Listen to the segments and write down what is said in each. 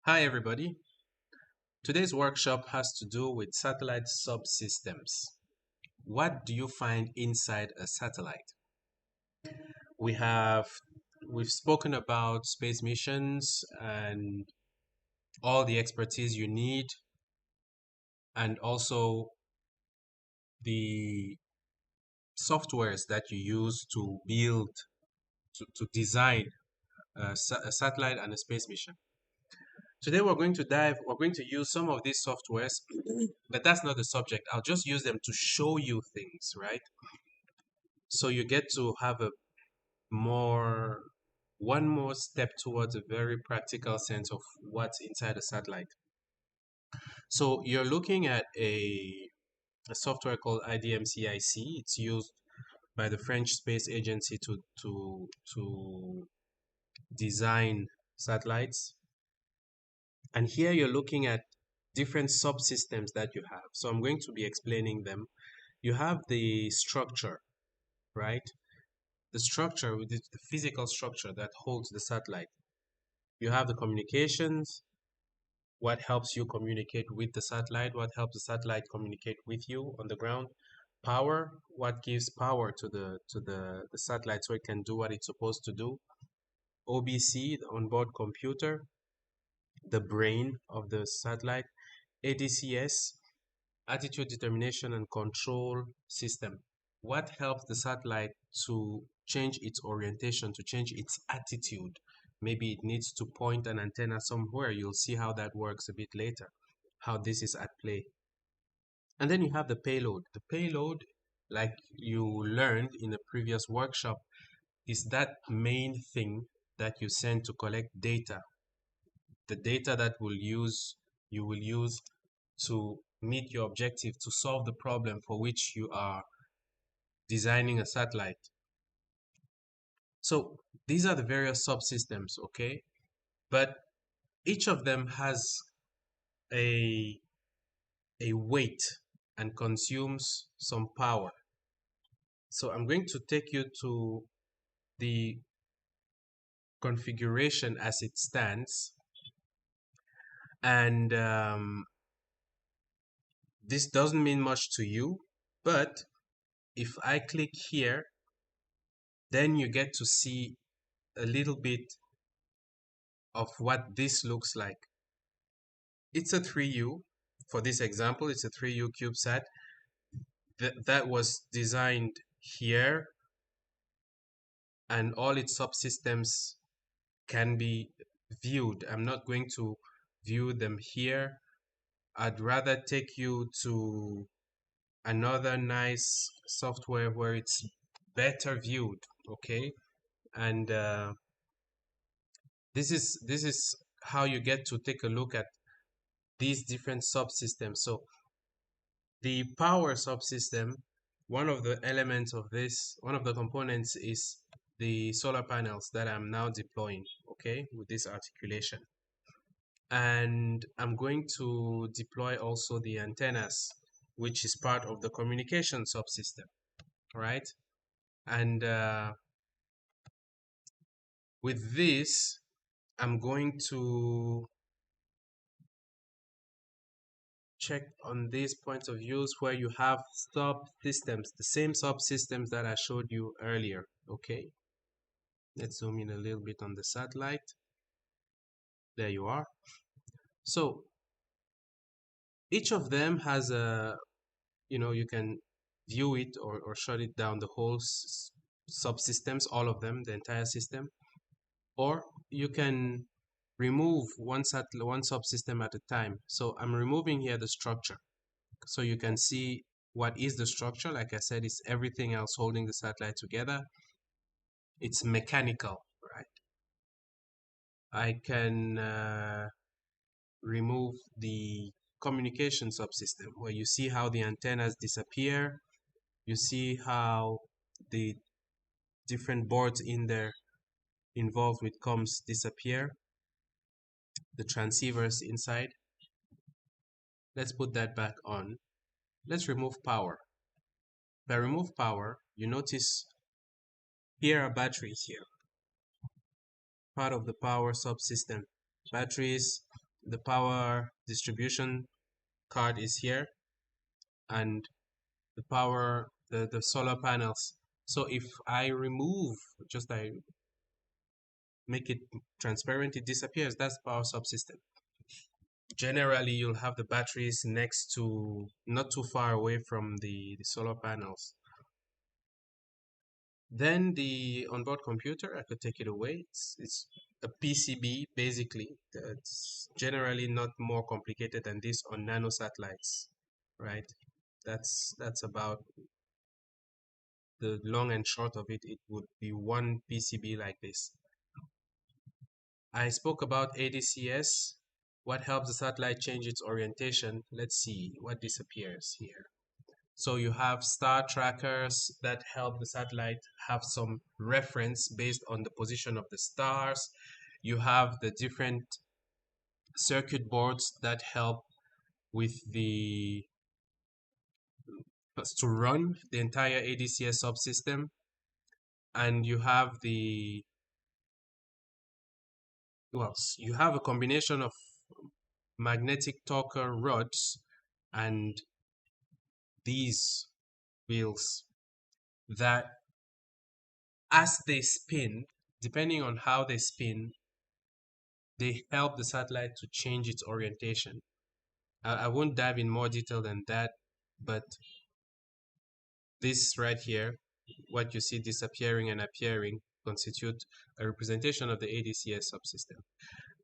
Hi everybody. Today's workshop has to do with satellite subsystems. What do you find inside a satellite? We have we've spoken about space missions and all the expertise you need, and also the softwares that you use to build to design a satellite and a space mission. Today we're going to use some of these softwares, but that's not the subject. I'll just use them to show you things, right? So you get to have a more one more step towards a very practical sense of what's inside a satellite. So you're looking at a software called IDMCIC. It's used by the French Space Agency to design satellites. And here you're looking at different subsystems that you have. So I'm going to be explaining them. You have the structure, right? The structure, the physical structure that holds the satellite. You have the communications, what helps you communicate with the satellite, what helps the satellite communicate with you on the ground. Power, what gives power to the satellite so it can do what it's supposed to do. OBC, the onboard computer, the brain of the satellite. ADCS, attitude determination and control system. What helps the satellite to change its orientation, to change its attitude? Maybe it needs to point an antenna somewhere. You'll see how that works a bit later, how this is at play. And then you have the payload. The payload, like you learned in a previous workshop, is that main thing that you send to collect data. The data that you will use to meet your objective, to solve the problem for which you are designing a satellite. So these are the various subsystems, okay? But each of them has a weight and consumes some power. So I'm going to take you to the configuration as it stands. And this doesn't mean much to you, but if I click here, then you get to see a little bit of what this looks like. It's a 3U. For this example, it's a 3U CubeSat that was designed here, and all its subsystems can be viewed. I'm not going to view them here. I'd rather take you to another nice software where it's better viewed, okay? And this is how you get to take a look at these different subsystems. So the power subsystem, one of the elements of this, one of the components is the solar panels that I'm now deploying, okay, with this articulation. And I'm going to deploy also the antennas, which is part of the communication subsystem, right? And with this, I'm going to check on these points of views where you have subsystems, the same subsystems that I showed you earlier, okay? Let's zoom in a little bit on the satellite. There you are. So each of them has a, you can view it or shut it down, the whole subsystems, all of them, the entire system, or you can remove one subsystem at a time. So I'm removing here the structure, so you can see what is the structure. Like I said, it's everything else holding the satellite together. It's mechanical, right? I can remove the communication subsystem, where you see how the antennas disappear. You see how the different boards in there involved with comms disappear. The transceivers inside. Let's put that back on. Let's remove power. If I remove power, you notice here are batteries here, part of the power subsystem. Batteries the power distribution card is here, and the solar panels. So if I remove, just I make it transparent, it disappears. That's power subsystem. Generally, you'll have the batteries next to, not too far away from the solar panels. Then the onboard computer, I could take it away. It's a PCB basically. It's generally not more complicated than this on nano satellites, right? That's about the long and short of it. It would be one PCB like this. I spoke about ADCS. What helps the satellite change its orientation? Let's see what disappears here. So you have star trackers that help the satellite have some reference based on the position of the stars. You have the different circuit boards that help with the to run the entire ADCS subsystem. And you have the, well, you have a combination of magnetic torque rods and these wheels that, as they spin, depending on how they spin, they help the satellite to change its orientation. I won't dive in more detail than that, but this right here, what you see disappearing and appearing, constitute a representation of the ADCS subsystem.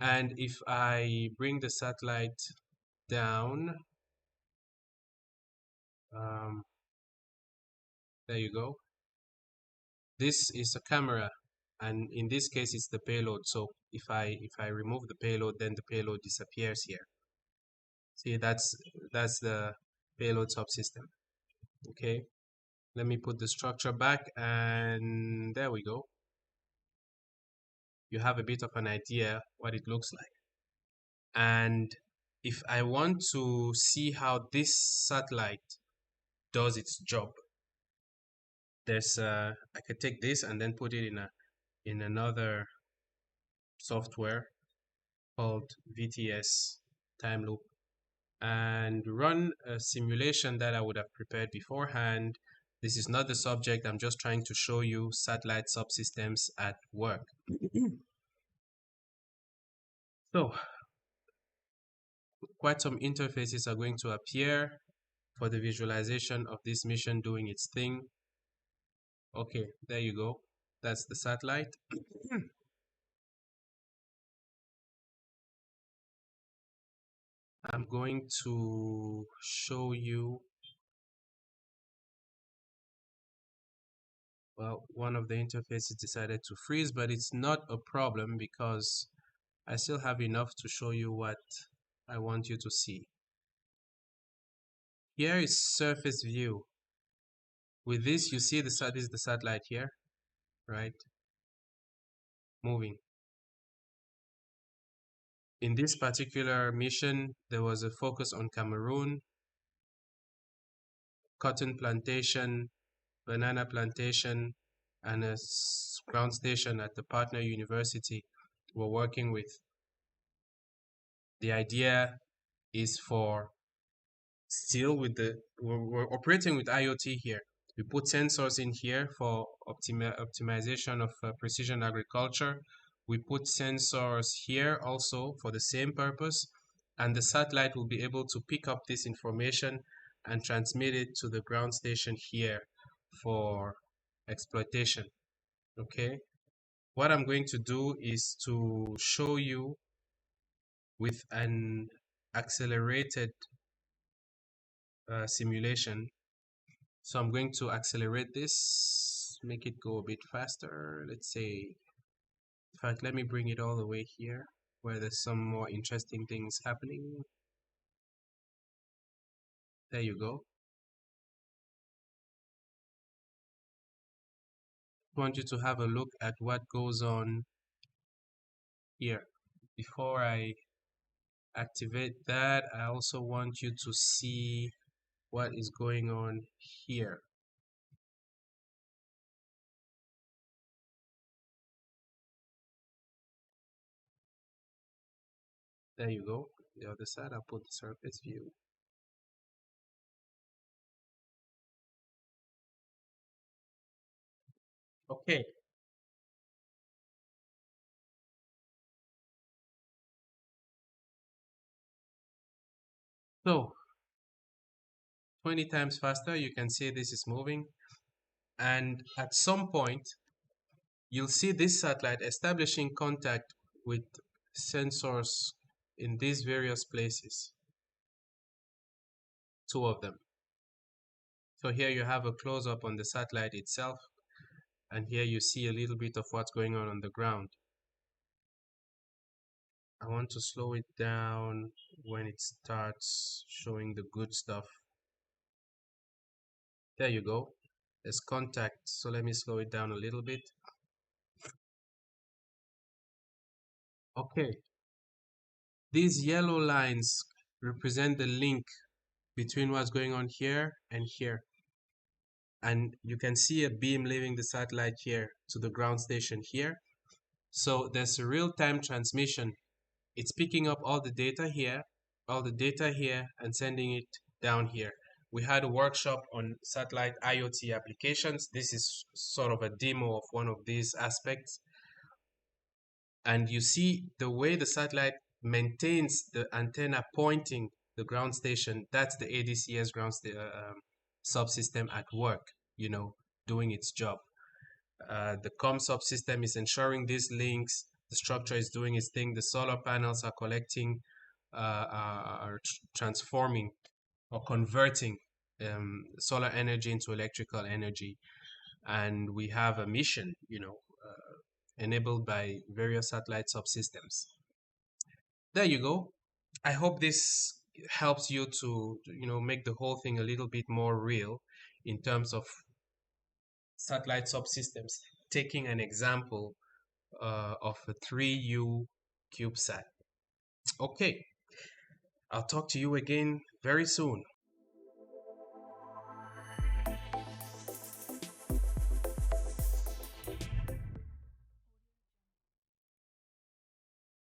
And if I bring the satellite down, there you go. This is a camera, and in this case, it's the payload. So if I remove the payload, then the payload disappears here. See, that's the payload subsystem. Okay, let me put the structure back, and there we go. You have a bit of an idea what it looks like. And if I want to see how this satellite does its job, there's I could take this and then put it in another software called VTS time loop and run a simulation that I would have prepared beforehand. This is not the subject. I'm just trying to show you satellite subsystems at work. So quite some interfaces are going to appear for the visualization of this mission doing its thing. Okay, there you go. That's the satellite. I'm going to show you, well, one of the interfaces decided to freeze, but it's not a problem because I still have enough to show you what I want you to see. Here is surface view. With this, you see this is the satellite here, right? Moving. In this particular mission, there was a focus on Cameroon, cotton plantation, banana plantation, and a ground station at the partner university we're working with. The idea is for, still with the, we're operating with IoT here. We put sensors in here for optimization of precision agriculture. We put sensors here also for the same purpose, and the satellite will be able to pick up this information and transmit it to the ground station here for exploitation. Okay, what I'm going to do is to show you with an accelerated simulation. So I'm going to accelerate this, make it go a bit faster. Let's say, in fact, let me bring it all the way here where there's some more interesting things happening. There you go. I want you to have a look at what goes on here. Before I activate that, I also want you to see what is going on here. There you go. The other side, I'll put the surface view. Okay, so 20 times faster, you can see this is moving. And at some point, you'll see this satellite establishing contact with sensors in these various places, two of them. So here you have a close-up on the satellite itself, and here you see a little bit of what's going on the ground. I want to slow it down when it starts showing the good stuff. There you go. There's contact, so let me slow it down a little bit. Okay, these yellow lines represent the link between what's going on here and here. And you can see a beam leaving the satellite here to the ground station here. So there's a real-time transmission. It's picking up all the data here, and sending it down here. We had a workshop on satellite IoT applications. This is sort of a demo of one of these aspects. And you see the way the satellite maintains the antenna pointing the ground station. That's the ADCS subsystem at work, doing its job. The COM subsystem is ensuring these links. The structure is doing its thing. The solar panels are collecting, are transforming or converting solar energy into electrical energy. And we have a mission, enabled by various satellite subsystems. There you go. I hope this helps you to, make the whole thing a little bit more real in terms of satellite subsystems, taking an example of a 3U CubeSat. Okay, I'll talk to you again very soon.